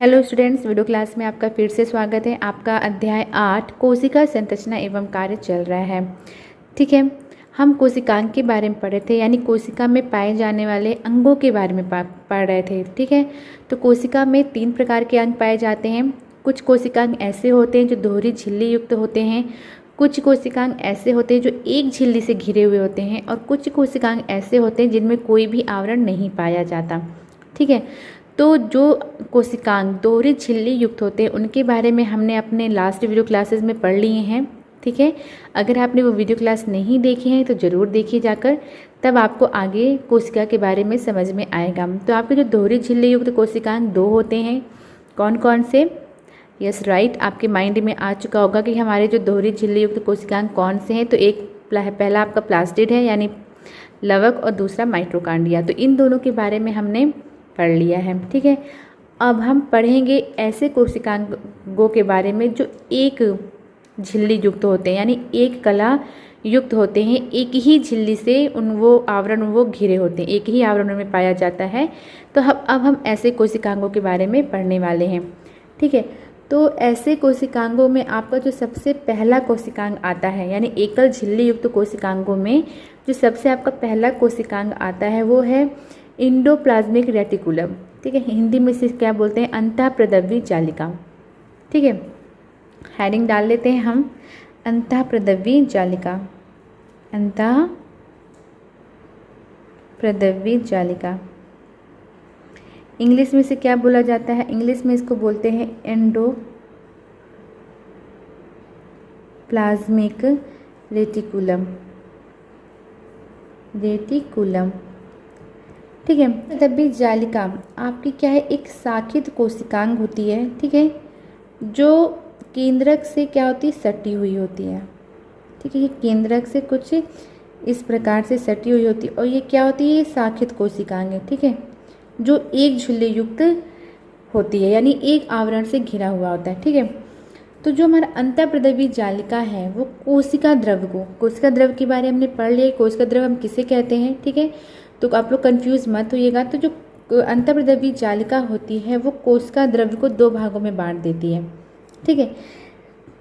Hello students, video class में आपका फिर से स्वागत है। आपका अध्याय 8 कोशिका संरचना एवं कार्य चल रहा है। ठीक है, हम कोशिकांग के बारे में पढ़े थे, यानी कोशिका में पाए जाने वाले अंगों के बारे में पढ़ रहे थे। ठीक है, तो कोशिका में 3 प्रकार के अंग पाए जाते हैं। कुछ कोशिकांग ऐसे होते हैं जो दोहरी झिल्ली युक्त होते हैं, कुछ कोशिकांग ऐसे होते हैं जो एक झिल्ली से घिरे हुए होते हैं, और कुछ कोशिकांग ऐसे होते हैं जिनमें कोई भी आवरण नहीं पाया जाता। ठीक है, तो जो कोशिकांग दोहरी झिल्ली युक्त होते हैं उनके बारे में हमने अपने लास्ट वीडियो क्लासेस में पढ़ लिए हैं। ठीक है, अगर आपने वो वीडियो क्लास नहीं देखे हैं तो ज़रूर देखिए जाकर, तब आपको आगे कोशिका के बारे में समझ में आएगा। तो आपके जो दोहरी झिल्ली युक्त कोशिकांग 2 होते हैं, कौन कौन से? यस राइट, आपके माइंड में आ चुका होगा कि हमारे जो दोहरी झिल्ली युक्त कोशिकांग कौन से हैं। तो एक पहला आपका प्लास्टिड है यानी लवक, और दूसरा माइटोकांड्रिया। तो इन दोनों के बारे में हमने पढ़ लिया है। ठीक है, अब हम पढ़ेंगे ऐसे कोशिकांगों के बारे में जो एक झिल्ली युक्त होते हैं, यानी एक कला युक्त होते हैं। एक ही झिल्ली से वो आवरण घिरे होते हैं, एक ही आवरण में पाया जाता है। तो अब हम ऐसे कोशिकांगों के बारे में पढ़ने वाले हैं। ठीक है, तो ऐसे कोशिकांगों में आपका जो सबसे पहला कोशिकांग आता है, यानी एकल झिल्ली युक्त कोशिकांगों में जो सबसे आपका पहला कोशिकांग आता है वो है इंडोप्लाज्मिक रेटिकुलम। ठीक है, हिंदी में इसे क्या बोलते हैं? अंतःप्रदव्य जालिका। ठीक है, हेडिंग डाल लेते हैं हम, अंतःप्रदव्य जालिका, अंतःप्रदव्य जालिका। इंग्लिश में इसे क्या बोला जाता है? इंग्लिश में इसको बोलते हैं एंडोप्लाज्मिक रेटिकुलम। ठीक है, प्रदव्य जालिका आपकी क्या है? एक शाखित कोशिकांग होती है। ठीक है, जो केंद्रक से क्या होती है? सटी हुई होती है। ठीक है, ये केंद्रक से कुछ इस प्रकार से सटी हुई होती है, और ये क्या होती है? ये शाखित कोशिकांग है। ठीक है, जो एक झिल्ली युक्त होती है, यानी एक आवरण से घिरा हुआ होता है। ठीक है, तो जो हमारा अंतःप्रदव्य जालिका है वो कोशिका द्रव के बारे में हमने पढ़ लिया। कोशिका द्रव हम किसे कहते हैं? ठीक है, तो आप लोग कंफ्यूज मत होइएगा। तो जो अंतःप्रदव्य जालिका होती है वो कोशिका द्रव को 2 भागों में बांट देती है। ठीक है,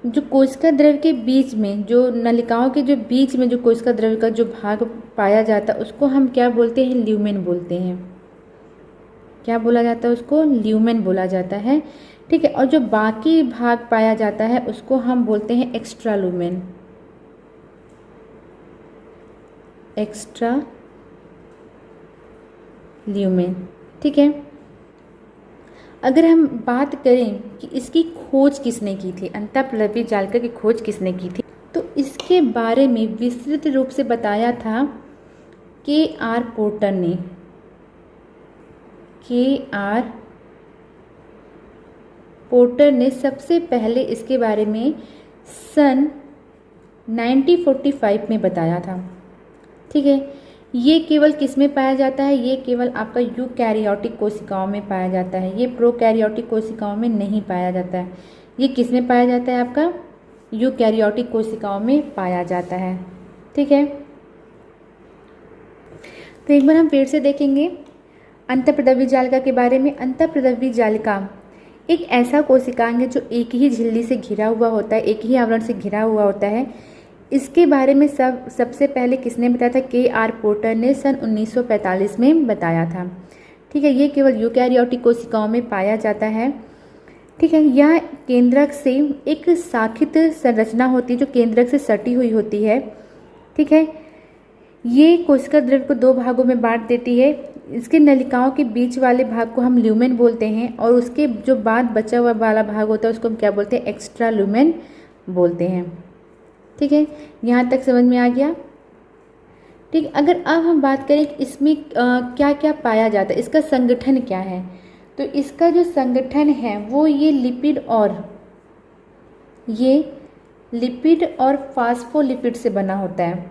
जो कोशिका द्रव के बीच में, जो नलिकाओं के जो बीच में जो कोशिका द्रव का जो भाग पाया जाता है उसको हम क्या बोलते हैं? ल्यूमेन बोलते हैं। क्या बोला जाता है? उसको ल्यूमेन बोला जाता है। ठीक है, और जो बाकी भाग पाया जाता है उसको हम बोलते हैं एक्स्ट्रा ल्यूमेन। ठीक है, अगर हम बात करें कि इसकी खोज किसने की थी, अंतःप्रदव्य जालिका की खोज किसने की थी, तो इसके बारे में विस्तृत रूप से बताया था K.R. पोर्टर ने। K.R. पोर्टर ने सबसे पहले इसके बारे में सन 1945 में बताया था। ठीक है, ये केवल किस में पाया जाता है? ये केवल आपका यूकैरियोटिक कोशिकाओं में पाया जाता है, ये प्रोकैरियोटिक कोशिकाओं में नहीं पाया जाता है। ये किस में पाया जाता है? आपका यूकैरियोटिक कोशिकाओं में पाया जाता है। ठीक है, तो एक बार हम फिर से देखेंगे अंतःप्रदव्य जालिका के बारे में। अंतःप्रदव्य जालिका एक ऐसा कोशिकांग है जो एक ही झिल्ली से घिरा हुआ होता है, एक ही आवरण से घिरा हुआ होता है। इसके बारे में सबसे पहले किसने बताया था? K.R. पोर्टर ने सन 1945 में बताया था। ठीक है, ये केवल यूकैरियोटिक कोशिकाओं में पाया जाता है। ठीक है, यह केंद्रक से एक शाखित संरचना होती है जो केंद्रक से सटी हुई होती है। ठीक है, ये कोशिका द्रव को 2 भागों में बांट देती है। इसके नलिकाओं के बीच वाले भाग को हम ल्यूमेन बोलते हैं, और उसके जो बाद बचा हुआ वाला भाग होता है उसको हम क्या बोलते हैं? एक्स्ट्रा ल्यूमेन बोलते हैं। ठीक है, यहाँ तक समझ में आ गया? ठीक, अगर अब हम बात करें कि इसमें क्या क्या पाया जाता है, इसका संगठन क्या है, तो इसका जो संगठन है वो ये लिपिड और फास्फोलिपिड से बना होता है।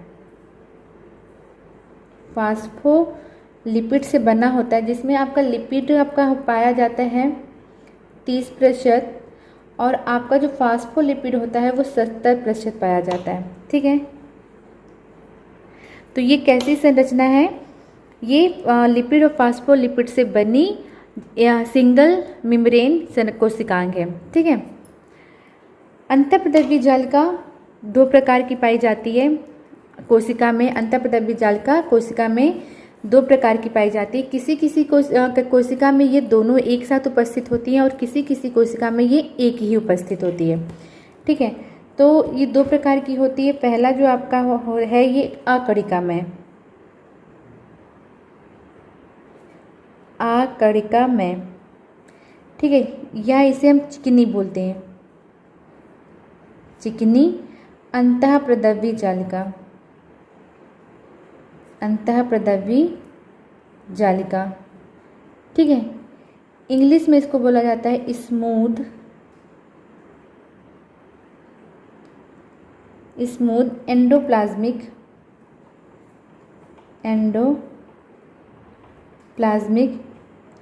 फास्फोलिपिड से बना होता है, जिसमें आपका लिपिड आपका पाया जाता है 30%, और आपका जो फास्फोलिपिड होता है वो 70% पाया जाता है। ठीक है, तो ये कैसी संरचना है? ये लिपिड और फास्फोलिपिड से बनी या सिंगल मेम्ब्रेन कोशिकांग है। ठीक है। अंतःपदवी जालिका दो प्रकार की पाई जाती है कोशिका में। अंतःपदवी जालिका कोशिका में दो प्रकार की पाई जाती है। किसी किसी कोशिका में ये दोनों एक साथ उपस्थित होती हैं और किसी किसी कोशिका में ये एक ही उपस्थित होती है। ठीक है। तो ये दो प्रकार की होती है। पहला जो आपका है ये अकणिकामय, अकणिकामय। ठीक है, या इसे हम चिकनी बोलते हैं, चिकनी अंतःपदवी जालिका, अंतःपदवी जालिका। ठीक है। इंग्लिश में इसको बोला जाता है स्मूथ एंडोप्लाज्मिक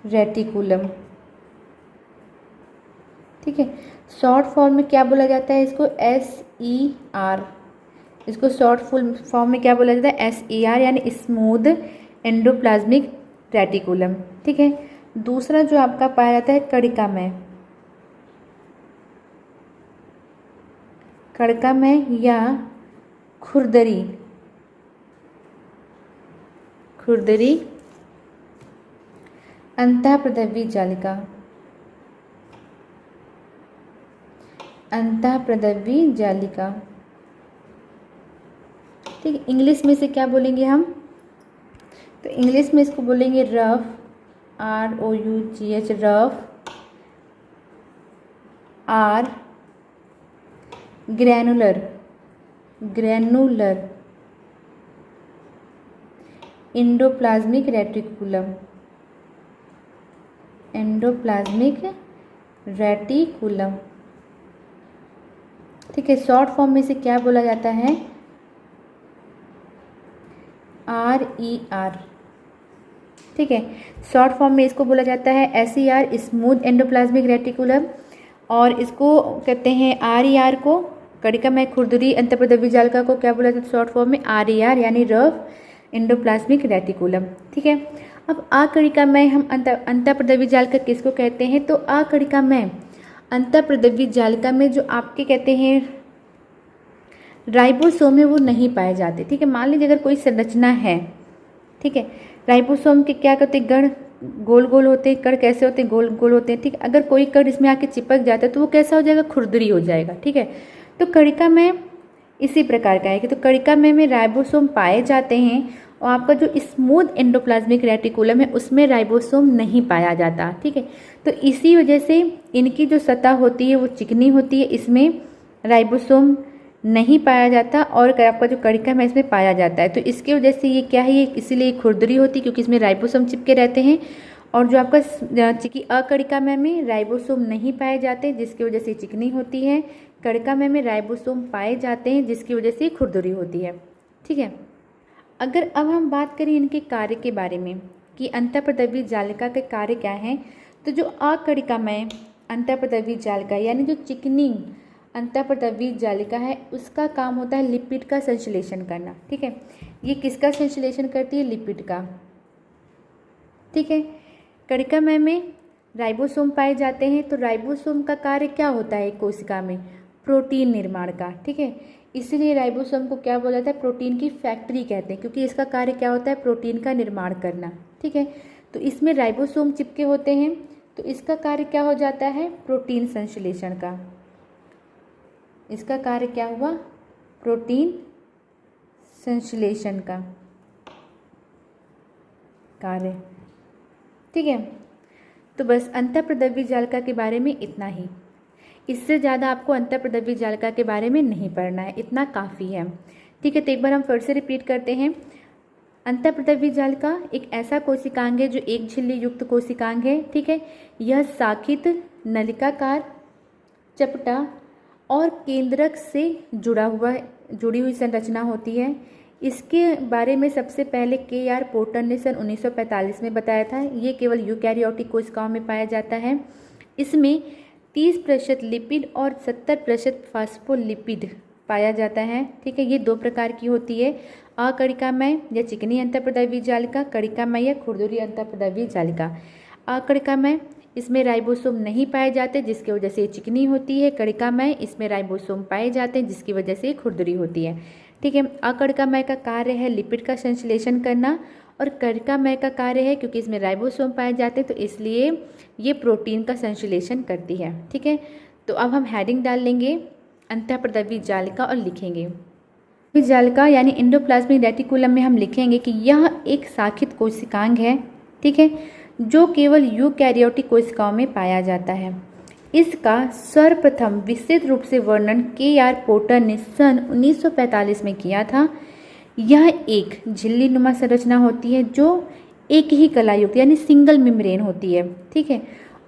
रेटिकुलम। ठीक है। शॉर्ट फॉर्म में क्या बोला जाता है इसको? SER। इसको शॉर्ट फुल फॉर्म में क्या बोला जाता है? SER, यानी स्मूथ एंडोप्लाज्मिक रेटिकुलम। ठीक है। दूसरा जो आपका पाया जाता है कणिकामय, कणिकामय या खुरदरी, खुरदरी अंतःपदवी जालिका, अंतःपदवी जालिका। ठीक है। इंग्लिश में से क्या बोलेंगे हम? तो इंग्लिश में इसको बोलेंगे rough, ROUGH, rough. R granular, endoplasmic reticulum, endoplasmic reticulum. ठीक है। शॉर्ट फॉर्म में से क्या बोला जाता है? RER। ठीक है। शॉर्ट फॉर्म में इसको बोला जाता है SER, स्मूथ एंडोप्लाज्मिक रेटिकुलम, और इसको कहते हैं RER को, कणिकामय खुरदरी अंतःपदवी जालिका को क्या बोला जाता है शॉर्ट फॉर्म में? RER, यानी रफ एंडोप्लाज्मिक रेटिकुलम। ठीक है। अब अकणिकामय हम अंतःपदवी जालिका किसको कहते हैं? तो अकणिकामय अंतःपदवी जालिका में जो आपके कहते हैं राइबोसोम है वो नहीं पाए जाते। ठीक है। मान लीजिए अगर कोई संरचना है, ठीक है, राइबोसोम के क्या कहते हैं, गण गोल गोल होते हैं। कण कैसे होते हैं? गोल गोल होते हैं। ठीक है। अगर कोई कण इसमें आके चिपक जाता है तो वो कैसा हो जाएगा? खुरदरी हो जाएगा। ठीक है। तो कणिकामय इसी प्रकार का है कि तो कणिकामय में राइबोसोम पाए जाते हैं और आपका जो स्मूथ एंडोप्लाज्मिक रेटिकुलम है उसमें राइबोसोम नहीं पाया जाता। ठीक है। तो इसी वजह से इनकी जो सतह होती है वो चिकनी होती है, इसमें राइबोसोम नहीं पाया जाता, और आपका जो कणिकामय है इसमें पाया जाता है। तो इसकी वजह से ये क्या है, ये इसीलिए खुरदरी होती है क्योंकि इसमें राइबोसोम चिपके रहते हैं, और जो आपका अकणिकामय में राइबोसोम नहीं पाए जाते जिसकी वजह से चिकनी होती है। कणिकामय में राइबोसोम पाए जाते हैं जिसकी वजह से खुरदरी होती है। ठीक है। अगर अब हम बात करें इनके कार्य के बारे में कि अंतःपदवी जालिका के कार्य क्या हैं, तो जो अकणिकामय अंतःपदवी जालिका यानी जो चिकनी अंतःपदवी जालिका है उसका काम होता है लिपिड का संश्लेषण करना। ठीक है। ये किसका संश्लेषण करती है? लिपिड का। ठीक है। कणिकामय में राइबोसोम पाए जाते हैं, तो राइबोसोम का कार्य क्या होता है कोशिका में? प्रोटीन निर्माण का। ठीक है। इसीलिए राइबोसोम को क्या बोला जाता है? प्रोटीन की फैक्ट्री कहते हैं, क्योंकि इसका कार्य क्या होता है? प्रोटीन का निर्माण करना। ठीक है। तो इसमें राइबोसोम चिपके होते हैं, तो इसका कार्य क्या हो जाता है? प्रोटीन संश्लेषण का। इसका कार्य क्या हुआ? प्रोटीन संश्लेषण का कार्य। ठीक है। तो बस अंतःपदवी जालिका के बारे में इतना ही, इससे ज़्यादा आपको अंतःपदवी जालिका के बारे में नहीं पढ़ना है, इतना काफ़ी है। ठीक है। तो एक बार हम फिर से रिपीट करते हैं। अंतःपदवी जालिका एक ऐसा कोशिकांग है जो एक झिल्ली युक्त कोशिकांग है। ठीक है। यह शाखित, नलिकाकार, चपटा और केंद्रक से जुड़ी हुई संरचना होती है। इसके बारे में सबसे पहले KR पोर्टर ने सन 1945 में बताया था। ये केवल यूकैरियोटिक कोशिकाओं में पाया जाता है। इसमें 30% लिपिड और 70% फास्फोलिपिड पाया जाता है। ठीक है। ये दो प्रकार की होती है, अकणिकामय या चिकनी अंतःपदवी जालिका, कणिकामय या खुरदरी अंतःपदवी जालिका। अकड़िकामय, इसमें राइबोसोम नहीं पाए जाते जिसकी वजह से ये चिकनी होती है। कड़िकामय, इसमें राइबोसोम पाए जाते हैं जिसकी वजह से ये खुरदरी होती है। ठीक है, अकड़िकामय का कार्य है लिपिड का संश्लेषण करना, और कड़िकामय का कार्य है क्योंकि इसमें राइबोसोम पाए जाते हैं तो इसलिए ये प्रोटीन का संश्लेषण करती है। ठीक है, तो अब हम हेडिंग डाल लेंगे अंतःप्रदवी जालिका और लिखेंगे जालिका यानी एंडोप्लाज्मिक रेटिकुलम में हम लिखेंगे कि यह एक शाखित कोशिकांग है। ठीक है, जो केवल यूकैरियोटिक कोशिकाओं में पाया जाता है। इसका सर्वप्रथम विस्तृत रूप से वर्णन के.आर. पोर्टर ने सन 1945 में किया था। यह एक झिल्ली नुमा संरचना होती है जो एक ही कलायुक्त यानी सिंगल मेम्ब्रेन होती है। ठीक है,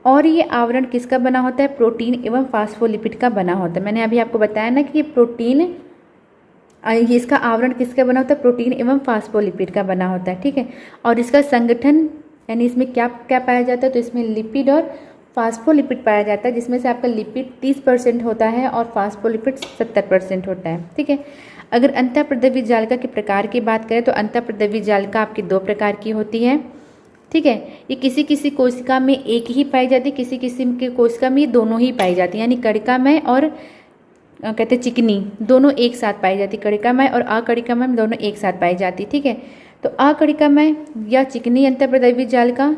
और ये आवरण किसका बना होता है? प्रोटीन एवं फास्फोलिपिड का बना होता है। मैंने अभी आपको बताया ना कि ये प्रोटीन, इसका आवरण किसका बना होता है? प्रोटीन एवं फास्फोलिपिड का बना होता है। ठीक है, और इसका संगठन यानी इसमें क्या क्या पाया जाता है? तो इसमें लिपिड और फास्फोलिपिड पाया जाता है, जिसमें से आपका लिपिड 30% होता है और फास्फोलिपिड 70% होता है। ठीक है, अगर अंतःप्रदवी जालिका के प्रकार की बात करें तो अंतःप्रदवी जालिका आपकी दो प्रकार की होती है। ठीक है, ये किसी किसी कोशिका में एक ही पाई जाती है, किसी किसी के कोशिका में ये दोनों ही पाई जाती है, यानी कड़िकामय और कहते हैं चिकनी दोनों एक साथ पाई जाती। कड़िकामय और अकड़िकामय दोनों एक साथ पाई जाती। ठीक है, तो अकड़िकामय या चिकनी अंतःप्रदवी जालिका,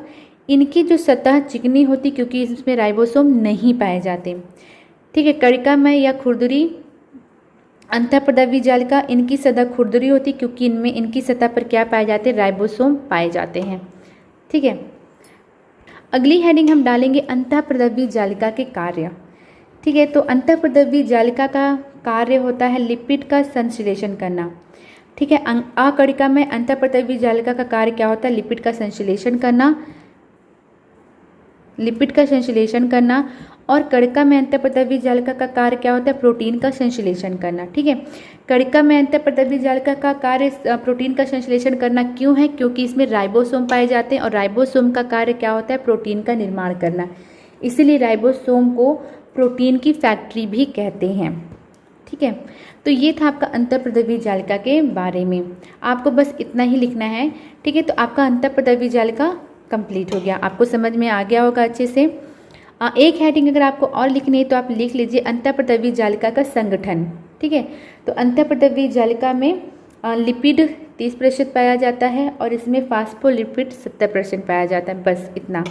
इनकी जो सतह चिकनी होती क्योंकि इसमें राइबोसोम नहीं पाए जाते। ठीक है, कड़िकामय या खुरदरी अंतःप्रदवी जालिका, इनकी सतह खुरदरी होती क्योंकि इनमें इनकी सतह पर क्या पाए जाते हैं? राइबोसोम पाए जाते हैं। ठीक है, अगली हेडिंग हम डालेंगे अंतःप्रदवी जालिका के कार्य। ठीक है, तो अंतःप्रदवी जालिका का कार्य होता है लिपिड का संश्लेषण करना। ठीक है, अकड़िका में अंतःप्रदवी जालिका का कार्य क्या होता है? लिपिड का संश्लेषण करना, लिपिड का संश्लेषण करना, और कड़िका में अंतःप्रदवी जालिका का कार्य क्या होता है? प्रोटीन का संश्लेषण करना। ठीक है, कड़िका में अंतःप्रदवी जालिका का कार्य प्रोटीन का संश्लेषण करना क्यों है? क्योंकि इसमें राइबोसोम पाए जाते हैं और राइबोसोम का कार्य क्या होता है? प्रोटीन का निर्माण करना। इसीलिए राइबोसोम को प्रोटीन की फैक्ट्री भी कहते हैं। ठीक है, तो ये था आपका अंतःप्रदवी जालिका के बारे में। आपको बस इतना ही लिखना है। ठीक है, तो आपका अंतःप्रदवी जालिका कंप्लीट हो गया, आपको समझ में आ गया होगा अच्छे से। एक हेडिंग अगर आपको और लिखनी है तो आप लिख लीजिए अंतःप्रदवी जालिका का संगठन। ठीक है, तो अंतःप्रदवी जालिका में लिपिड 30% पाया जाता है और इसमें फास्फोलिपिड 70% पाया जाता है। बस इतना।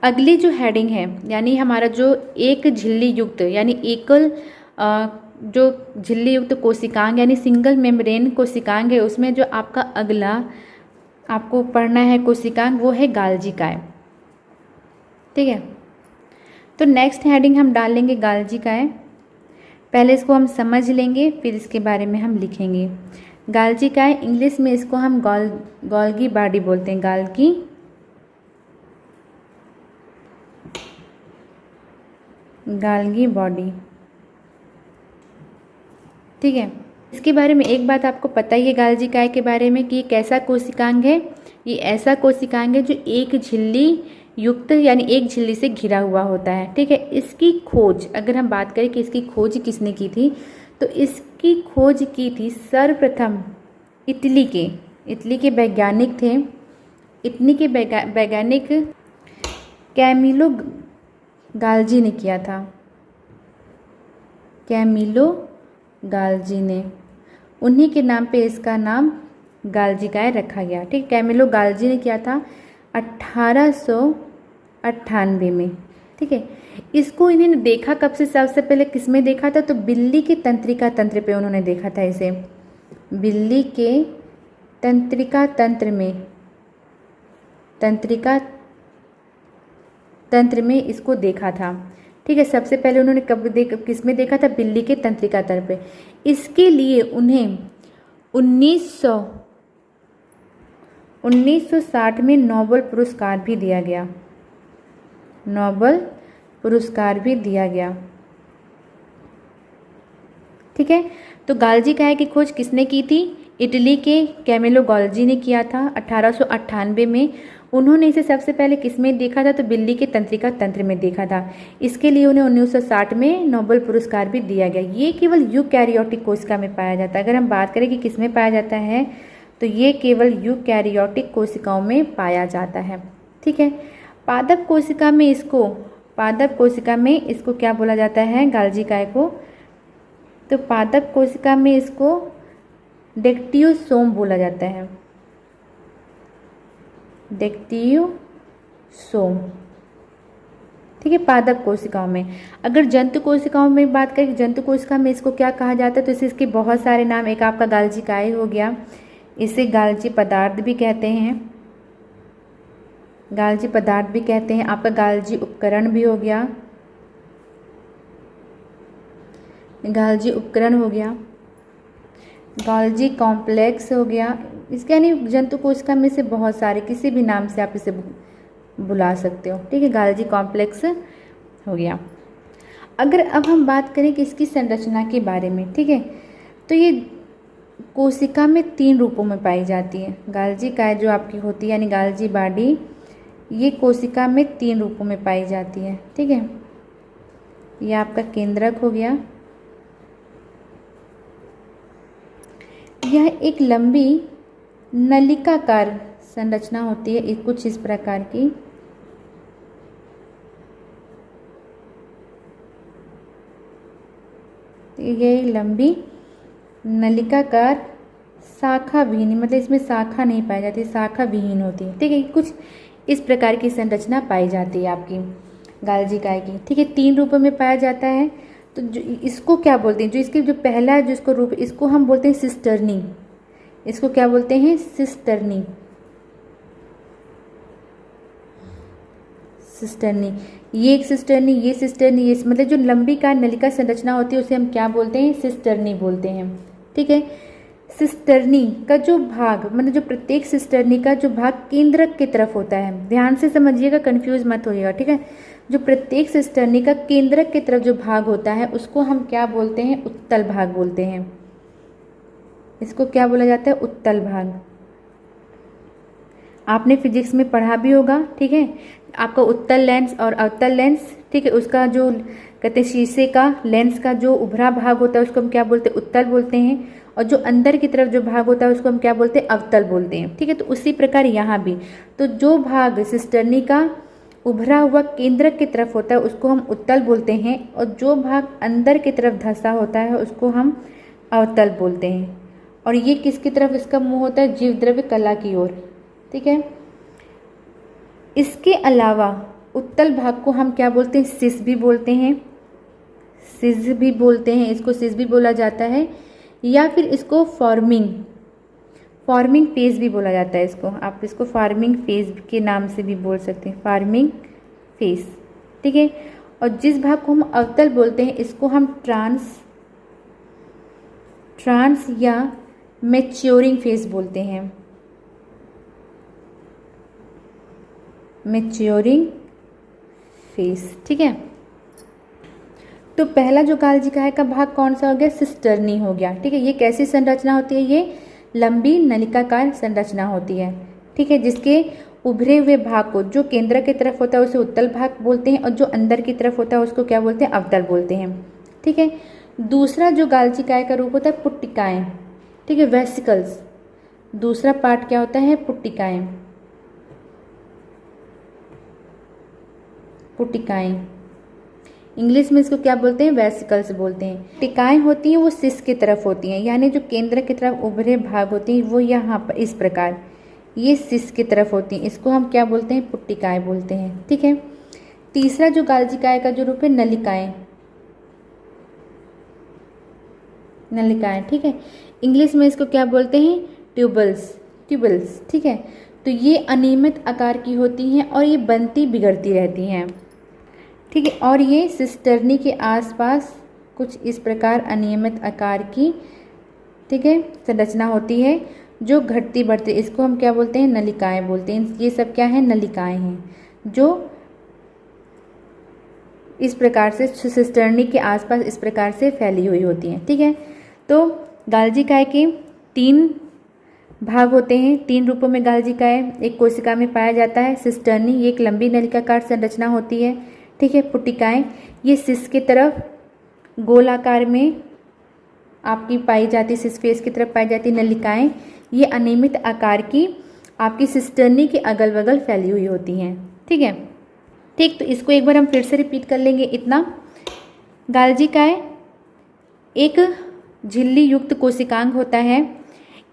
अगली जो हेडिंग है यानी हमारा जो एक झिल्ली युक्त यानी एकल जो झिल्ली युक्त कोशिकांग यानी सिंगल मेम्ब्रेन कोशिकांग है, उसमें जो आपका अगला आपको पढ़ना है कोशिकांग वो है गाल्जिकाएं। ठीक है, तो नेक्स्ट हेडिंग हम डाल लेंगे गाल्जिकाएं। पहले इसको हम समझ लेंगे फिर इसके बारे में हम लिखेंगे। गाल्जिकाएं इंग्लिश में इसको हम गोल्गी बॉडी बोलते हैं, गाल्गी बॉडी। ठीक है, इसके बारे में एक बात आपको पता ही है गाल्जिकाएं के बारे में कि ये कैसा कोशिकांग है? ये ऐसा कोशिकांग है जो एक झिल्ली युक्त यानी एक झिल्ली से घिरा हुआ होता है। ठीक है, इसकी खोज अगर हम बात करें कि इसकी खोज किसने की थी, तो इसकी खोज की थी सर्वप्रथम इटली के वैज्ञानिक थे। इटली के वैज्ञानिक कैमिलो गाल्जी ने किया था। कैमिलो गाल्जी ने, उन्हीं के नाम पे इसका नाम गाल्जिकाएं रखा गया। ठीक, कैमिलो गाल्जी ने किया था 1898 में। ठीक है, इसको इन्होंने देखा कब से? सबसे पहले किस में देखा था? तो बिल्ली के तंत्रिका तंत्र पे उन्होंने देखा था इसे। बिल्ली के तंत्रिका तंत्र में इसको देखा था। ठीक है, सबसे पहले उन्होंने किस में देखा था? बिल्ली के तंत्रिका तंत्र पे। इसके लिए उन्हें 1960 में नोबेल पुरस्कार भी दिया गया। नोबेल पुरस्कार भी दिया गया। ठीक है, तो गाल्जिकाएं की खोज किसने की थी? इटली के कैमिलो गाल्जी ने किया था 1898 में। उन्होंने इसे सबसे पहले किस में देखा था? तो बिल्ली के तंत्रिका तंत्र में देखा था। इसके लिए उन्हें 1960 में नोबेल पुरस्कार भी दिया गया। ये केवल यूकैरियोटिक कोशिका में पाया जाता है। अगर हम बात करें कि किस में पाया जाता है तो ये केवल यूकैरियोटिक कोशिकाओं में पाया जाता है। ठीक है, पादप कोशिका में इसको क्या बोला जाता है, गाल्जी काय को? तो पादप कोशिका में इसको डेक्टियोसोम बोला जाता है, डेक्टियोसोम। ठीक है, पादप कोशिकाओं में। अगर जंतु कोशिकाओं में बात करें, जंतु कोशिका में इसको क्या कहा जाता है, तो इसके बहुत सारे नाम। एक आपका गाल्जी काय हो गया, इसे गाल्जी पदार्थ भी कहते हैं, गाल्जी पदार्थ भी कहते हैं। आपका गाल्जी उपकरण भी हो गया, गाल्जी उपकरण हो गया, गाल्जी कॉम्प्लेक्स हो गया। इसके यानी जंतु कोशिका में से बहुत सारे, किसी भी नाम से आप इसे बुला सकते हो। ठीक है, गाल्जी कॉम्प्लेक्स हो गया। अगर अब हम बात करें कि इसकी संरचना के बारे में, ठीक है, तो ये कोशिका में 3 रूपों में पाई जाती है। गाल्जी काय जो आपकी होती है यानी गाल्जी बॉडी, ये कोशिका में 3 रूपों में पाई जाती है। ठीक है, यह आपका केंद्रक हो गया, यह एक लंबी नलिकाकार संरचना होती है, कुछ इस प्रकार की। यह लंबी नलिकाकार शाखा विहीन, मतलब इसमें शाखा नहीं पाई जाती, शाखा विहीन होती है। ठीक है, कुछ इस प्रकार की संरचना पाई जाती है आपकी गाल्जी काय की। ठीक है, 3 रूपों में पाया जाता है। तो जो इसको क्या बोलते हैं, जो इसके जो पहला जो इसको रूप, इसको हम बोलते हैं सिस्टर्नी। इसको क्या बोलते हैं, सिस्टर्नी, सिस्टर्नी। ये एक सिस्टर्नी, ये सिस्टर्नी, ये मतलब जो लंबी काय नलिका संरचना होती है उसे हम क्या बोलते हैं, सिस्टर्नी बोलते हैं। ठीक है, सिस्टर्नी का जो भाग, मतलब जो प्रत्येक सिस्टर्नी का जो भाग केंद्रक की तरफ होता है, ध्यान से समझिएगा, कंफ्यूज मत होइएगा। ठीक है, जो प्रत्येक सिस्टर्नी का केंद्रक की तरफ जो भाग होता है उसको हम क्या बोलते हैं, उत्तल भाग बोलते हैं। इसको क्या बोला जाता है, उत्तल भाग। आपने फिजिक्स में पढ़ा भी होगा। ठीक है, आपका उत्तल लेंस और अवतल लेंस, ठीक है, उसका जो कहते हैं शीशे का लेंस का जो उभरा भाग होता है उसको हम क्या बोलते हैं, उत्तल बोलते हैं, और जो अंदर की तरफ जो भाग होता है उसको हम क्या बोलते हैं, अवतल बोलते हैं। ठीक है, तो उसी प्रकार यहाँ भी, तो जो भाग सिस्टर्नी का उभरा हुआ केंद्रक की तरफ होता है उसको हम उत्तल बोलते हैं, और जो भाग अंदर की तरफ धंसा होता है उसको हम अवतल बोलते हैं। और ये किसकी तरफ इसका मुंह होता है, जीव द्रव्य कला की ओर। ठीक है, इसके अलावा उत्तल भाग को हम क्या बोलते हैं, सिस भी बोलते हैं, सिस भी बोलते हैं, इसको सिस भी बोला जाता है, या फिर इसको फॉर्मिंग फेज भी बोला जाता है। इसको आप इसको फार्मिंग फेज के नाम से भी बोल सकते हैं, फार्मिंग फेज। ठीक है, और जिस भाग को हम अवतल बोलते हैं इसको हम ट्रांस या मैच्योरिंग फेज बोलते हैं, मैच्योरिंग फेज। ठीक है, तो पहला जो गाल्जी काय का भाग कौन सा हो गया, सिस्टर्नी हो गया। ठीक है, ये कैसी संरचना होती है, ये लंबी नलिकाकार संरचना होती है। ठीक है, जिसके उभरे हुए भाग को जो केंद्र की तरफ होता है उसे उत्तल भाग बोलते हैं, और जो अंदर की तरफ होता है उसको क्या बोलते हैं, अवतल बोलते हैं। ठीक है, दूसरा जो गाल्जी काय का रूप होता है पुट्टिकाएं। ठीक है, वेसिकल्स। दूसरा पार्ट क्या होता है, पुट्टिकाएं, पुट्टिकाएं। इंग्लिश में इसको क्या बोलते हैं, वेसिकल्स बोलते हैं। टिकाएं होती हैं वो सिस की तरफ होती हैं, यानी जो केंद्र की तरफ उभरे भाग होती हैं वो यहाँ पर इस प्रकार, ये सिस की तरफ होती हैं, इसको हम क्या बोलते हैं, पुट्टिकाएं बोलते हैं। ठीक है, तीसरा जो गाल्जी काय का जो रूप है, नलिकाएं, नलिकाएं। ठीक है, इंग्लिश में इसको क्या बोलते हैं, ट्यूबल्स, ट्यूबल्स। ठीक है, तो ये अनियमित आकार की होती हैं और ये बनती बिगड़ती रहती हैं। ठीक है, और ये सिस्टर्नी के आसपास कुछ इस प्रकार अनियमित आकार की, ठीक है, संरचना होती है जो घटती बढ़ती, इसको हम क्या बोलते हैं, नलिकाएं बोलते हैं। ये सब क्या है, नलिकाएं हैं जो इस प्रकार से सिस्टर्नी के आसपास इस प्रकार से फैली हुई होती हैं। ठीक है, तो गाल्जी काय के 3 भाग होते हैं, 3 रूपों में गाल्जी काय एक कोशिका में पाया जाता है। सिस्टर्नी, ये एक लंबी नलिकाकार संरचना होती है। ठीक है, पुट्टिकाएं, ये सिस की तरफ गोलाकार में आपकी पाई जाती, सिस फेस की तरफ पाई जाती। नलिकाएं, ये अनियमित आकार की आपकी सिस्टर्नी के अगल बगल फैली हुई होती हैं। ठीक है। ठीक, तो इसको एक बार हम फिर से रिपीट कर लेंगे इतना। गाल्जी काय एक झिल्ली युक्त कोशिकांग होता है।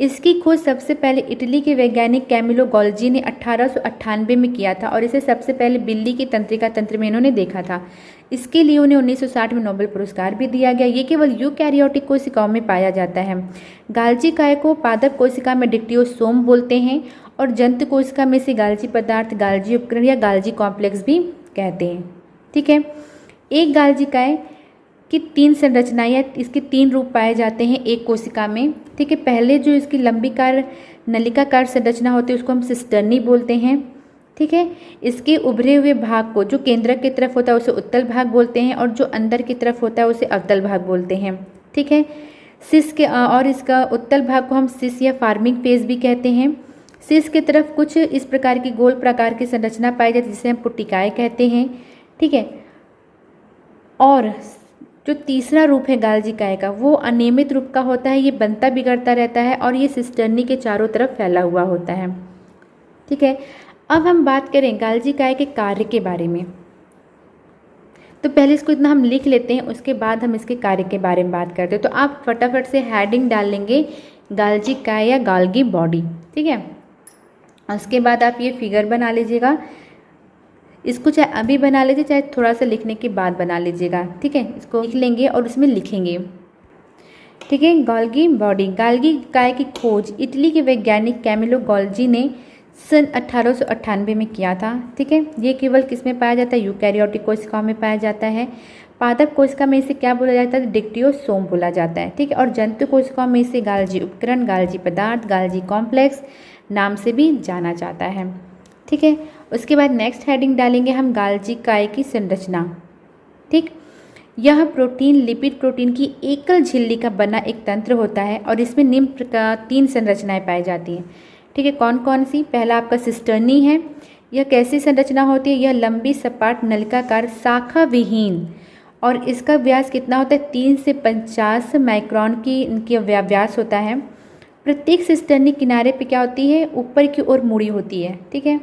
इसकी खोज सबसे पहले इटली के वैज्ञानिक कैमिलो गॉल्जी ने 1898 में किया था और इसे सबसे पहले बिल्ली की तंत्रिका तंत्र में इन्होंने देखा था। इसके लिए उन्हें 1960 में नोबेल पुरस्कार भी दिया गया। ये केवल यूकैरियोटिक कोशिकाओं में पाया जाता है। गाल्जी काय को पादप कोशिका में डिक्टियोसोम बोलते हैं और जंतु कोशिका में से गाल्जी पदार्थ, गाल्जी उपकरण या गाल्जी कॉम्प्लेक्स भी कहते हैं। ठीक है, एक गाल्जी काय की 3 संरचना या इसके 3 रूप पाए जाते हैं एक कोशिका में। ठीक है, पहले जो इसकी लंबीकार नलिकाकार संरचना होती है उसको हम सिस्टर्नी बोलते हैं। ठीक है, इसके उभरे हुए भाग को जो केंद्रक की तरफ होता है उसे उत्तल भाग बोलते हैं और जो अंदर की तरफ होता है उसे अवतल भाग बोलते हैं। ठीक है, सिस के और इसका उत्तल भाग को हम सिस या फार्मिंग फेज भी कहते हैं। सिस की तरफ कुछ इस प्रकार की गोल प्रकार की संरचना पाई जाती है जिसे हम पुट्टिकाएं कहते हैं। ठीक है, और जो तीसरा रूप है गाल्जी काय का वो अनियमित रूप का होता है। ये बनता बिगड़ता रहता है और ये सिस्टर्नी के चारों तरफ फैला हुआ होता है। ठीक है, अब हम बात करें गाल्जी काय के कार्य के बारे में। तो पहले इसको इतना हम लिख लेते हैं, उसके बाद हम इसके कार्य के बारे में बात करते हैं। तो आप फटाफट से हेडिंग डाल लेंगे गाल्जी काय या गाल्गी बॉडी। ठीक है, उसके बाद आप ये फिगर बना लीजिएगा। इसको चाहे अभी बना लीजिए चाहे थोड़ा सा लिखने के बाद बना लीजिएगा। ठीक है, इसको लिख लेंगे और उसमें लिखेंगे। ठीक है, गाल्गी बॉडी। गाल्गी काय की खोज इटली के वैज्ञानिक कैमिलो गॉल्जी ने सन 1898 में किया था। ठीक है, ये केवल किस में पाया जाता है? यूकैरियोटिक कोशिकाओं में पाया जाता है। पादप कोशिका में इसे क्या बोला जाता है? डिक्टियोसोम बोला जाता है। ठीक है, और जंतु कोशिकाओं में इसे गाल्जी उपकरण, गाल्जी पदार्थ, गाल्जी कॉम्प्लेक्स नाम से भी जाना जाता है। ठीक है, उसके बाद नेक्स्ट हेडिंग डालेंगे हम गाल्जी काय की संरचना। ठीक, यह प्रोटीन लिपिड प्रोटीन की एकल झिल्ली का बना एक तंत्र होता है और इसमें निम्न प्रकार 3 संरचनाएं पाई जाती हैं। ठीक है, कौन कौन सी? पहला आपका सिस्टर्नी है। यह कैसी संरचना होती है? यह लंबी सपाट नलिकाकार शाखा विहीन और इसका व्यास कितना होता है? 3 से 50 माइक्रोन की इनकी व्यास होता है। प्रत्येक सिस्टर्नी किनारे पे क्या होती है? ऊपर की ओर मुड़ी होती है। ठीक है,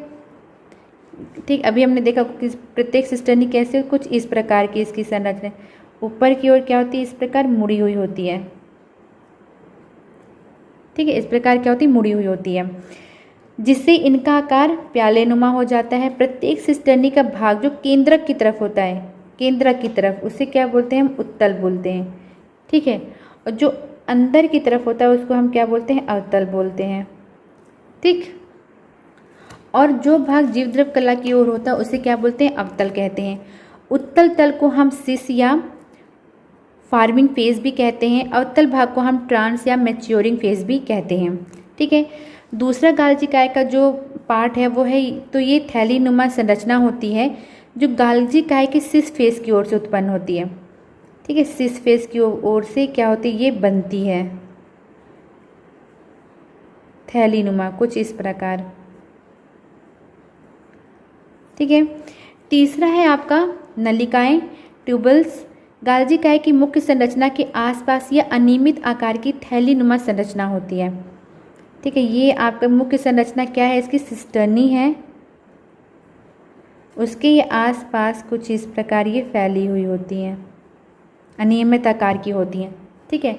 ठीक, अभी हमने देखा कि प्रत्येक सिस्टर्नी कैसे, कुछ इस प्रकार की इसकी संरचना ऊपर की ओर क्या होती है? इस प्रकार मुड़ी हुई होती है। ठीक है, इस प्रकार क्या होती है? मुड़ी हुई होती है, जिससे इनका आकार प्यालेनुमा हो जाता है। प्रत्येक सिस्टर्नी का भाग जो केंद्रक की तरफ होता है, केंद्रक की तरफ, उसे क्या बोलते हैं? हम उत्तल बोलते हैं। ठीक है, और जो अंदर की तरफ होता है उसको हम क्या बोलते हैं? अवतल बोलते हैं। ठीक, और जो भाग जीवद्रव कला की ओर होता है उसे क्या बोलते हैं? अवतल कहते हैं। उत्तल तल को हम सिस या फार्मिंग फेज भी कहते हैं। अवतल भाग को हम ट्रांस या मैच्योरिंग फेज भी कहते हैं। ठीक है, दूसरा गाल्जी काय का जो पार्ट है वो है, तो ये थैलीनुमा संरचना होती है जो गाल्जी काय के सिस फेज की ओर से उत्पन्न होती है। ठीक है, सिस फेज की ओर से क्या होती है? ये बनती है थैलीनुमा, कुछ इस प्रकार। ठीक है, तीसरा है आपका नलिकाएं, ट्यूबल्स। गाल्जी काय की मुख्य संरचना के आसपास यह अनियमित आकार की थैलीनुमा संरचना होती है। ठीक है, ये आपका मुख्य संरचना क्या है? इसकी सिस्टर्नी है, उसके ये आसपास कुछ इस प्रकार ये फैली हुई होती हैं, अनियमित आकार की होती हैं। ठीक है,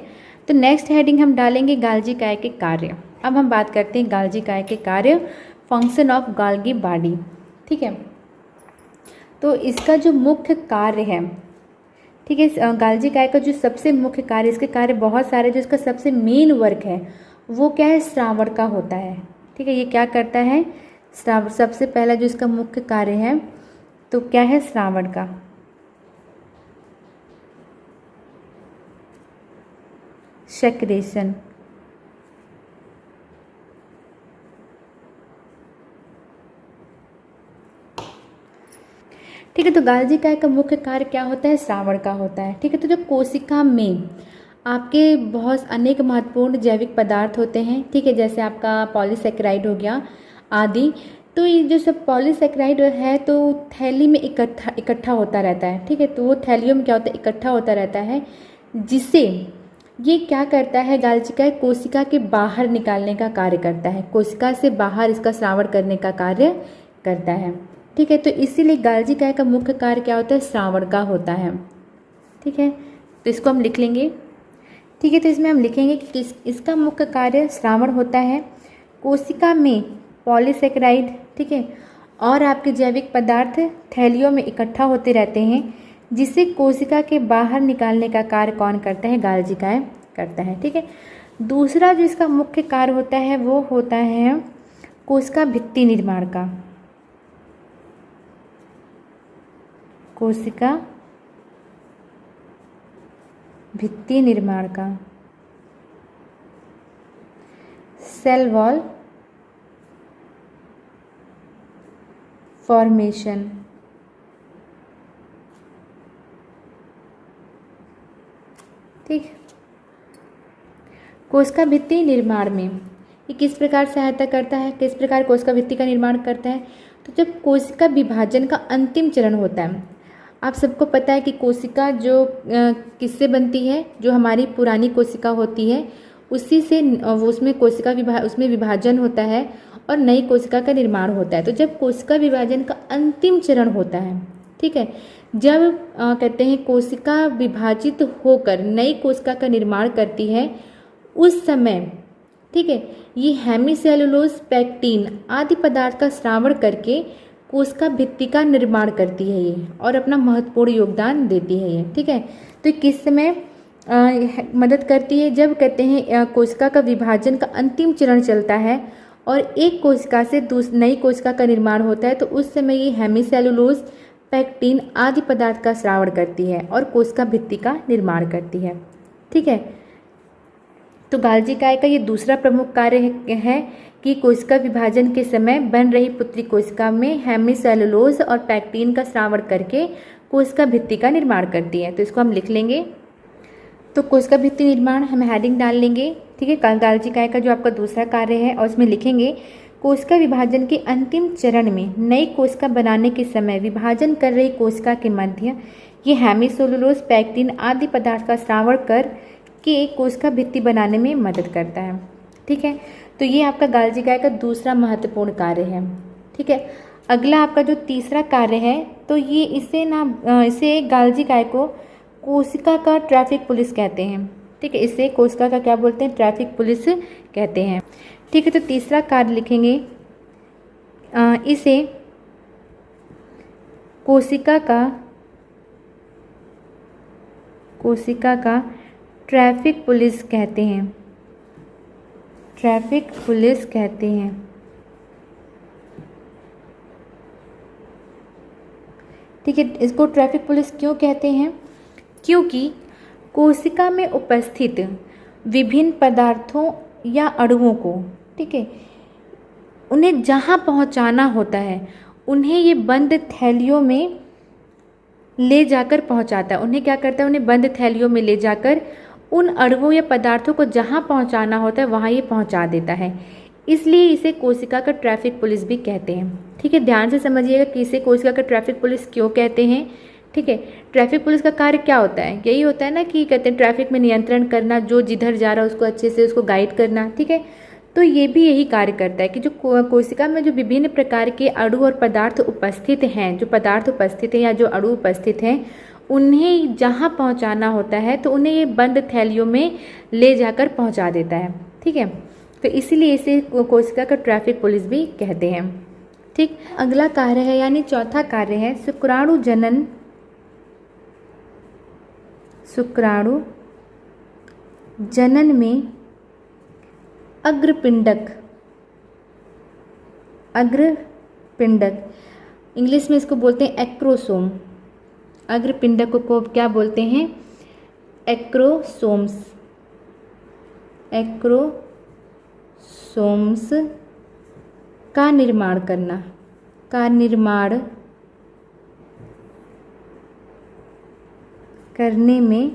तो नेक्स्ट हेडिंग हम डालेंगे गाल्जी काय के कार्य। अब हम बात करते हैं गाल्जी काय के कार्य, फंक्शन ऑफ गाल्गी बॉडी। ठीक है, तो इसका जो मुख्य कार्य है, ठीक है, गाल्जी काय का जो सबसे मुख्य कार्य, इसके कार्य बहुत सारे, जो इसका सबसे मेन वर्क है वो क्या है? श्रावण का होता है। ठीक है, ये क्या करता है? श्रावण, सबसे पहला जो इसका मुख्य कार्य है तो क्या है? श्रावण का। सेक्रेशन। ठीक है, तो गाल्जी काय का मुख्य कार्य क्या होता है? श्रावण का होता है। ठीक है, तो जो कोशिका में आपके बहुत अनेक महत्वपूर्ण जैविक पदार्थ होते हैं, ठीक है, जैसे आपका पॉलीसेकेराइड हो गया आदि, तो ये जो सब पॉलीसेकेराइड है तो थैली में इकट्ठा होता रहता है। ठीक है, तो वो थैलियों में क्या होता है? इकट्ठा होता रहता है, जिससे ये क्या करता है? गाल्जी काय कोशिका के बाहर निकालने का कार्य करता है, कोशिका से बाहर इसका श्रावण करने का कार्य करता है। ठीक है। तो इसीलिए गाल्जी काय का मुख्य कार्य क्या होता है, श्रावण का होता है। ठीक है, तो इसको हम लिख लेंगे। ठीक है, तो इसमें हम लिखेंगे कि इसका मुख्य कार्य श्रावण होता है। कोशिका में पॉलीसेकेराइड, ठीक है, और आपके जैविक पदार्थ थैलियों में इकट्ठा होते रहते हैं, जिसे कोशिका के बाहर निकालने का कार्य कौन करता है, गाल्जी काय करता है। ठीक है, दूसरा जो इसका मुख्य कार्य होता है वो होता है कोशिका भित्ति निर्माण का। कोशिका भित्ति निर्माण का, सेल वॉल फॉर्मेशन। ठीक, कोशिका भित्ति निर्माण में ये किस प्रकार सहायता करता है, किस प्रकार कोशिका भित्ति का निर्माण करता है। तो जब कोशिका विभाजन का अंतिम चरण होता है, आप सबको पता है कि कोशिका जो किससे बनती है, जो हमारी पुरानी कोशिका होती है उसी से उसमें उसमें विभाजन होता है और नई कोशिका का निर्माण होता है। तो जब कोशिका विभाजन का अंतिम चरण होता है, ठीक है, जब कहते हैं कोशिका विभाजित होकर नई कोशिका का निर्माण करती है, उस समय, ठीक है, ये हेमीसेलुलोज, पैक्टिन आदि पदार्थ का श्रावण करके कोशिका भित्ति का निर्माण करती है ये, और अपना महत्वपूर्ण योगदान देती है ये। ठीक है, तो किस समय मदद करती है, जब कहते हैं कोशिका का विभाजन का अंतिम चरण चलता है और एक कोशिका से नई कोशिका का निर्माण होता है, तो उस समय ये हेमीसेलुलोज, पैक्टिन आदि पदार्थ का श्रावण करती है और कोशिका भित्ति का निर्माण करती है। ठीक है, तो गाल्जी काय का ये दूसरा प्रमुख कार्य है कि कोशिका विभाजन के समय बन रही पुत्री कोशिका में हेमीसेलुलोज और पैक्टिन का श्रावण करके कोशिका भित्ति का निर्माण करती है। तो इसको हम लिख लेंगे। तो कोशिका भित्ति निर्माण हम हेडिंग डाल लेंगे। ठीक है, गाल्जी काय का जो आपका दूसरा कार्य है, और उसमें लिखेंगे कोशिका विभाजन के अंतिम चरण में नई कोशिका बनाने के समय विभाजन कर रही कोशिका के मध्य ये हेमीसेलुलोज, पैक्टिन आदि पदार्थ का श्रावण कर के कोशिका भित्ति बनाने में मदद करता है। ठीक है, तो ये आपका गाल्जी काय का दूसरा महत्वपूर्ण कार्य है। ठीक है, अगला आपका जो तीसरा कार्य है, तो ये इसे गाल्जी काय को कोशिका का ट्रैफिक पुलिस कहते हैं। ठीक है, इसे कोशिका का क्या बोलते हैं, ट्रैफिक पुलिस कहते हैं। ठीक है, तो तीसरा कार्य लिखेंगे, इसे कोशिका का ट्रैफिक पुलिस कहते हैं। ट्रैफिक पुलिस कहते हैं। ठीक है, इसको ट्रैफिक पुलिस क्यों कहते हैं, क्योंकि कोशिका में उपस्थित विभिन्न पदार्थों या अणुओं को, ठीक है, उन्हें जहाँ पहुँचाना होता है उन्हें ये बंद थैलियों में ले जाकर पहुँचाता है। उन्हें क्या करता है, उन्हें बंद थैलियों में ले जाकर उन अणुओं या पदार्थों को जहाँ पहुँचाना होता है वहाँ ये पहुँचा देता है। इसलिए इसे कोशिका का ट्रैफिक पुलिस भी कहते हैं। ठीक है, ध्यान से समझिएगा कि इसे कोशिका का ट्रैफिक पुलिस क्यों कहते हैं। ठीक है, ट्रैफिक पुलिस का कार्य क्या होता है, यही होता है ना कि कहते हैं ट्रैफिक में नियंत्रण करना, जो जिधर जा रहा है उसको अच्छे से उसको गाइड करना। ठीक है, तो ये भी यही कार्य करता है कि जो कोशिका में जो विभिन्न प्रकार के अणु और पदार्थ उपस्थित हैं, जो पदार्थ उपस्थित हैं या जो अणु उपस्थित हैं, उन्हें जहाँ पहुँचाना होता है तो उन्हें ये बंद थैलियों में ले जाकर पहुँचा देता है। ठीक है, तो इसीलिए इसे कोशिका का ट्रैफिक पुलिस भी कहते हैं। ठीक, अगला कार्य है यानी चौथा कार्य है शुक्राणु जनन। शुक्राणु जनन में अग्रपिंडक इंग्लिश में इसको बोलते हैं एक्रोसोम। अग्रपिंडक को क्या बोलते हैं, एक्रोसोम्स। एक्रोसोम्स का निर्माण करने में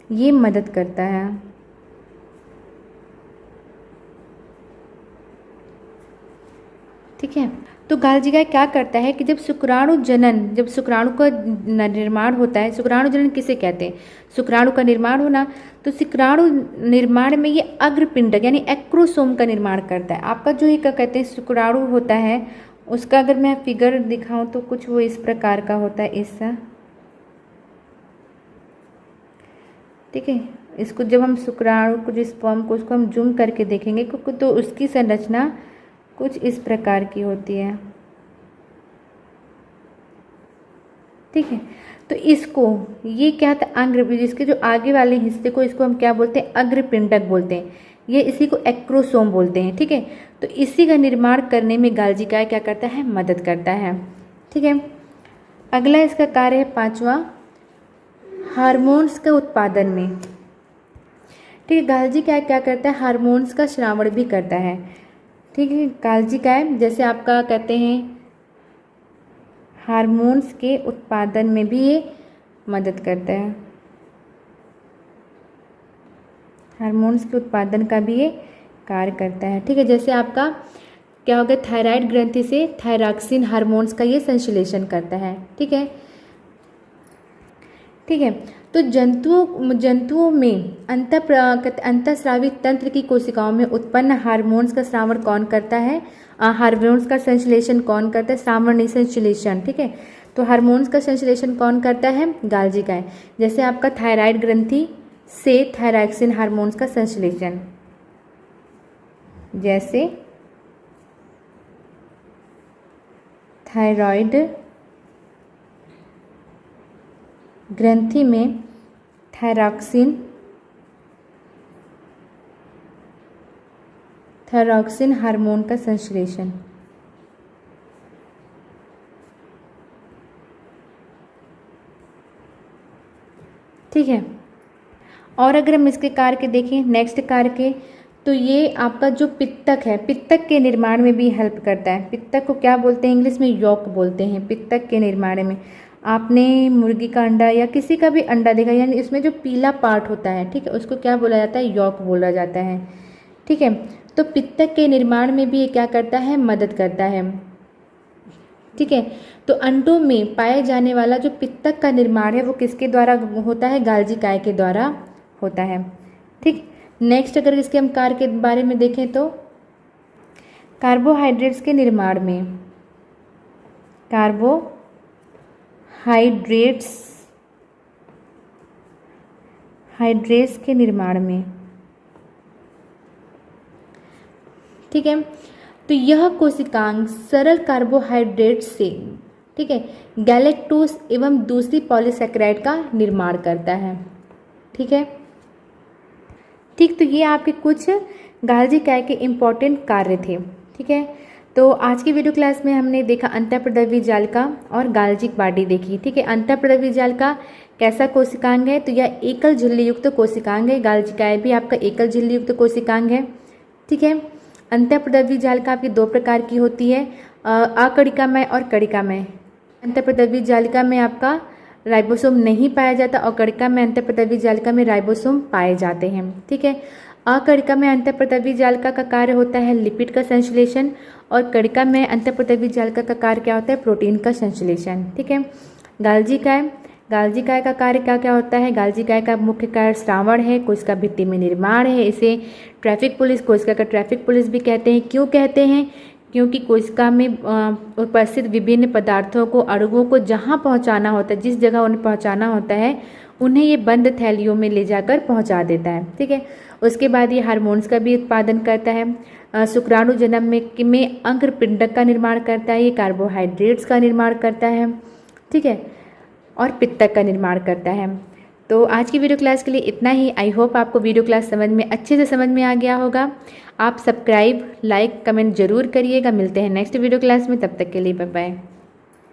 ये मदद करता है। ठीक है, तो गाल्जी काय क्या करता है कि जब शुक्राणु का निर्माण होता है, शुक्राणु जनन किसे कहते हैं, शुक्राणु का निर्माण होना, तो शुक्राणु निर्माण में ये अग्रपिंडक यानी एक्रोसोम का निर्माण करता है। आपका जो ये क्या कहते हैं शुक्राणु होता है उसका अगर मैं फिगर दिखाऊं तो कुछ वो इस प्रकार का होता है, ऐसा। ठीक है, इसको जब हम शुक्राणु को, जिस फॉर्म को, उसको हम जूम करके देखेंगे तो उसकी संरचना कुछ इस प्रकार की होती है। ठीक है, तो इसको, ये क्या था, अंग, जिसके जो आगे वाले हिस्से को, इसको हम क्या बोलते हैं, अग्रपिंडक बोलते हैं। ये इसी को एक्रोसोम बोलते हैं। ठीक है, तो इसी का निर्माण करने में गाल्जी काय क्या करता है, मदद करता है। ठीक है, अगला इसका कार्य है 5वां, हार्मोन्स के उत्पादन में। ठीक है, गाल्जी काय क्या करता है, हार्मोन्स का श्रावण भी करता है। ठीक है, गाल्जी काय जैसे आपका कहते हैं हार्मोन्स के उत्पादन में भी ये मदद करता है, हार्मोन्स के उत्पादन का भी ये कार्य करता है। ठीक है, जैसे आपका क्या होगा, थायराइड ग्रंथि से थायरॉक्सिन हार्मोन्स का ये संश्लेषण करता है। ठीक है, ठीक है, तो जंतुओं में अंतःस्रावी तंत्र की कोशिकाओं में उत्पन्न हार्मोन्स का स्रावण कौन करता है, हार्मोन्स का संश्लेषण कौन करता है, स्रावण नहीं, संश्लेषण। ठीक है, तो हार्मोन्स का संश्लेषण कौन करता है, गाल्जी काय। जैसे आपका थायराइड ग्रंथि से थायरॉक्सिन हार्मोन्स का संश्लेषण, जैसे थायराइड ग्रंथि में थायरॉक्सिन हार्मोन का संश्लेषण। ठीक है, और अगर हम इसके कार्य के देखें, नेक्स्ट कार्य के, तो ये आपका जो पित्तक है, पित्तक के निर्माण में भी हेल्प करता है। पित्तक को क्या बोलते हैं, इंग्लिश में यॉक बोलते हैं। पित्तक के निर्माण में आपने मुर्गी का अंडा या किसी का भी अंडा देखा, यानी इसमें जो पीला पार्ट होता है, ठीक है, उसको क्या बोला जाता है, यॉक बोला जाता है। ठीक है, तो पित्तक के निर्माण में भी ये क्या करता है, मदद करता है। ठीक है, तो अंडों में पाए जाने वाला जो पित्तक का निर्माण है वो किसके द्वारा होता है, गाल्जी काय के द्वारा होता है। ठीक, नेक्स्ट अगर इसके हम कार्य के बारे में देखें तो कार्बोहाइड्रेट्स के निर्माण में, हाइड्रेट्स के निर्माण में। ठीक है, तो यह कोशिकांग सरल कार्बोहाइड्रेट्स से, ठीक है, गैलेक्टोज एवं दूसरी पॉलीसैकेराइड का निर्माण करता है। ठीक है, ठीक, तो ये आपके कुछ गाल्जी काय के इम्पॉर्टेंट कार्य थे। ठीक है, तो आज की वीडियो क्लास में हमने देखा अंतःप्रद्रव्य जालिका और गाल्जी बॉडी देखी। ठीक है, अंतःप्रद्रव्य जालिका कैसा कोशिकांग है, तो यह एकल झिल्ली युक्त कोशिकांग है। गाल्जी काय भी आपका एकल झिल्ली युक्त कोशिकांग है। ठीक है, अंतःप्रद्रव्य जालिका आपकी दो प्रकार की होती है, अकणिकामय और कणिकामय। अंतःप्रद्रव्य जालिका में आपका राइबोसोम नहीं पाया जाता और कणिकामय अंतःप्रद्रव्य जालिका में राइबोसोम पाए जाते हैं। ठीक है, अकणिकामय अंतःप्रद्रव्य जालिका का कार्य होता है लिपिड का संश्लेषण और कणिकामय अंतःप्रद्रव्य जालिका का कार्य क्या होता है, प्रोटीन का संश्लेषण। ठीक है, गाल्जी काय का कार्य क्या क्या होता है, गाल्जी काय का मुख्य कार्य श्रावण है, कोशिका भित्ति में निर्माण है। इसे ट्रैफिक पुलिस, कोशिका का ट्रैफिक पुलिस भी कहते हैं। क्यों कहते हैं, क्योंकि कोशिका में उपस्थित विभिन्न पदार्थों को, अणुओं को जहाँ पहुँचाना होता है, जिस जगह उन्हें पहुँचाना होता है, उन्हें ये बंद थैलियों में ले जाकर पहुँचा देता है। ठीक है, उसके बाद ये हार्मोन्स का भी उत्पादन करता है। शुक्राणु जन्म में अंगपिंडक का निर्माण करता है, ये कार्बोहाइड्रेट्स का निर्माण करता है। ठीक है, और पित्तक का निर्माण करता है। तो आज की वीडियो क्लास के लिए इतना ही। आई होप आपको वीडियो क्लास अच्छे से समझ में आ गया होगा। आप सब्सक्राइब, लाइक, कमेंट जरूर करिएगा। मिलते हैं नेक्स्ट वीडियो क्लास में, तब तक के लिए बाय बाय।